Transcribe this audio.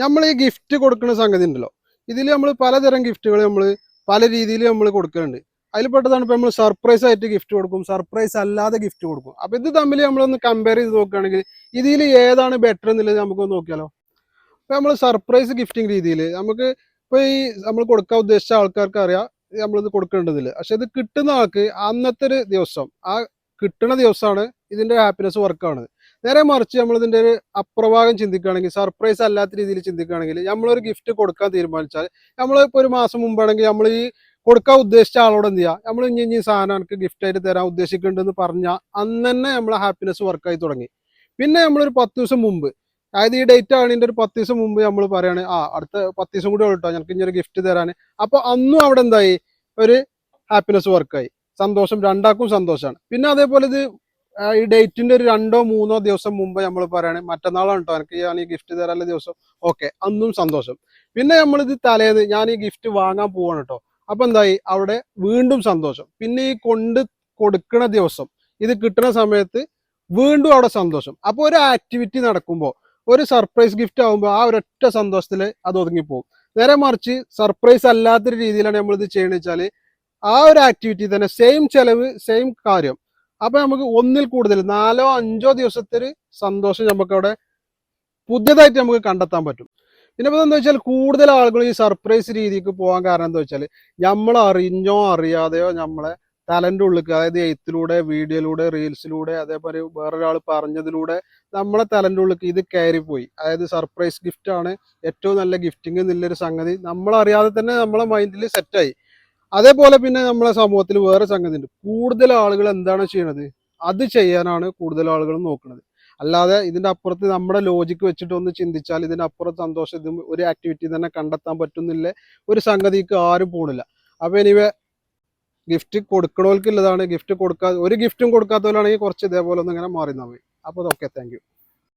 നമ്മൾ ഈ ഗിഫ്റ്റ് കൊടുക്കുന്ന സംഗതി ഉണ്ടല്ലോ, ഇതിൽ നമ്മൾ പലതരം ഗിഫ്റ്റുകൾ നമ്മൾ പല രീതിയിൽ നമ്മൾ കൊടുക്കുന്നുണ്ട്. അതിൽ പെട്ടതാണ് ഇപ്പോൾ നമ്മൾ സർപ്രൈസ് ആയിട്ട് ഗിഫ്റ്റ് കൊടുക്കും, സർപ്രൈസ് അല്ലാതെ ഗിഫ്റ്റ് കൊടുക്കും. അപ്പോൾ ഇത് തമ്മിൽ നമ്മളൊന്ന് കമ്പയർ ചെയ്ത് നോക്കുകയാണെങ്കിൽ ഇതിൽ ഏതാണ് ബെറ്റർ എന്നുള്ളത് നമുക്കൊന്ന് നോക്കിയാലോ. ഇപ്പോൾ നമ്മൾ സർപ്രൈസ് ഗിഫ്റ്റിംഗ് രീതിയിൽ നമുക്ക് ഇപ്പോൾ ഈ നമ്മൾ കൊടുക്കാൻ ഉദ്ദേശിച്ച ആൾക്കാർക്ക് അറിയാം നമ്മളിത് കൊടുക്കേണ്ടതില്ല. പക്ഷെ ഇത് കിട്ടുന്ന ആൾക്ക് അന്നത്തെ ഒരു ദിവസം, ആ കിട്ടുന്ന ദിവസമാണ് ഇതിൻ്റെ ഹാപ്പിനെസ് വർക്കാണ്. നേരെ മറിച്ച് നമ്മൾ ഇതിൻ്റെ ഒരു അപ്രഭാഗം ചിന്തിക്കുകയാണെങ്കിൽ, സർപ്രൈസ് അല്ലാത്ത രീതിയിൽ ചിന്തിക്കുകയാണെങ്കിൽ, നമ്മളൊരു ഗിഫ്റ്റ് കൊടുക്കാൻ തീരുമാനിച്ചാൽ നമ്മളിപ്പോൾ ഒരു മാസം മുമ്പാണെങ്കിൽ നമ്മൾ ഈ കൊടുക്കാൻ ഉദ്ദേശിച്ച ആളോട് എന്ത് ചെയ്യുക, നമ്മൾ ഇനി സാധനം എനിക്ക് ഗിഫ്റ്റ് ആയിട്ട് തരാൻ ഉദ്ദേശിക്കുന്നുണ്ടെന്ന് പറഞ്ഞാൽ അന്ന് തന്നെ നമ്മളെ ഹാപ്പിനെസ് വർക്കായി തുടങ്ങി. പിന്നെ നമ്മളൊരു 10 ദിവസം മുമ്പ്, അതായത് ഈ ഡേറ്റ് ആണ് ഇതിൻ്റെ ഒരു 10 ദിവസം മുമ്പ് നമ്മൾ പറയാണ് അടുത്ത 10 ദിവസം കൂടി ഉള്ളൂ കേട്ടോ ഞങ്ങൾക്ക് ഇനി ഒരു ഗിഫ്റ്റ് തരാൻ. അപ്പോൾ അന്നും അവിടെ എന്തായി, ഒരു ഹാപ്പിനെസ് വർക്കായി, സന്തോഷം, രണ്ടാക്കും സന്തോഷമാണ്. പിന്നെ അതേപോലെ ഇത് ഈ ഡേറ്റിന്റെ ഒരു 2-3 ദിവസം മുമ്പ് നമ്മൾ പറയാണ് മറ്റന്നാളാണ് കേട്ടോ എനിക്ക് ഞാൻ ഈ ഗിഫ്റ്റ് തരാനുള്ള ദിവസം, ഓക്കെ, അന്നും സന്തോഷം. പിന്നെ നമ്മളിത് തലേന്ന് ഞാൻ ഈ ഗിഫ്റ്റ് വാങ്ങാൻ പോവാണ് കേട്ടോ, അപ്പൊ എന്തായി, അവിടെ വീണ്ടും സന്തോഷം. പിന്നെ ഈ കൊടുക്കണ ദിവസം, ഇത് കിട്ടുന്ന സമയത്ത് വീണ്ടും അവിടെ സന്തോഷം. അപ്പൊ ഒരു ആക്ടിവിറ്റി നടക്കുമ്പോൾ, ഒരു സർപ്രൈസ് ഗിഫ്റ്റ് ആകുമ്പോൾ ആ ഒരൊറ്റ സന്തോഷത്തിൽ അത് ഒതുങ്ങിപ്പോകും. നേരെ മറിച്ച് സർപ്രൈസ് അല്ലാത്തൊരു രീതിയിലാണ് നമ്മളിത് ചെയ്യണമെന്ന് വെച്ചാൽ ആ ഒരു ആക്ടിവിറ്റി തന്നെ സെയിം ചെലവ്, സെയിം കാര്യം, അപ്പൊ നമുക്ക് ഒന്നിൽ കൂടുതൽ 4-5 ദിവസത്തെ ഒരു സന്തോഷം നമുക്ക് അവിടെ പുതിയതായിട്ട് നമുക്ക് കണ്ടെത്താൻ പറ്റും. പിന്നെ ഇപ്പൊ എന്താ വെച്ചാൽ കൂടുതൽ ആളുകൾ ഈ സർപ്രൈസ് രീതിക്ക് പോകാൻ കാരണം എന്താ വെച്ചാൽ നമ്മൾ അറിഞ്ഞോ അറിയാതെയോ നമ്മളെ തലന്റെ ഉള്ളിൽ, അതായത് എഴുത്തിലൂടെ, വീഡിയോയിലൂടെ, റീൽസിലൂടെ, അതേപോലെ വേറൊരാൾ പറഞ്ഞതിലൂടെ നമ്മളെ തലന്റെ ഉള്ളിൽ ഇത് കയറിപ്പോയി. അതായത് സർപ്രൈസ് ഗിഫ്റ്റ് ആണ് ഏറ്റവും നല്ല ഗിഫ്റ്റിംഗ് എന്നുള്ളൊരു സംഗതി നമ്മളറിയാതെ തന്നെ നമ്മളെ മൈൻഡിൽ സെറ്റായി. അതേപോലെ പിന്നെ നമ്മളെ സമൂഹത്തിൽ വേറെ സംഗതി ഉണ്ട്, കൂടുതൽ ആളുകൾ എന്താണ് ചെയ്യണത് അത് ചെയ്യാനാണ് കൂടുതൽ ആളുകൾ നോക്കുന്നത്. അല്ലാതെ ഇതിന്റെ അപ്പുറത്ത് നമ്മുടെ ലോജിക്ക് വെച്ചിട്ട് ഒന്ന് ചിന്തിച്ചാൽ ഇതിന്റെ അപ്പുറത്ത് സന്തോഷം ഇതും ഒരു ആക്ടിവിറ്റി തന്നെ കണ്ടെത്താൻ പറ്റുന്നില്ല ഒരു സംഗതിക്ക് ആരും പോണില്ല. അപ്പൊ എനിവേ ഗിഫ്റ്റ് കൊടുക്കണവർക്കുള്ളതാണ്, ഗിഫ്റ്റ് കൊടുക്കാതെ ഒരു ഗിഫ്റ്റും കൊടുക്കാത്തവരാണെങ്കിൽ കുറച്ച് ഇതേപോലെ ഒന്ന് ഇങ്ങനെ മാറി നമ്മി. അപ്പോൾ ഓക്കെ, താങ്ക് യു.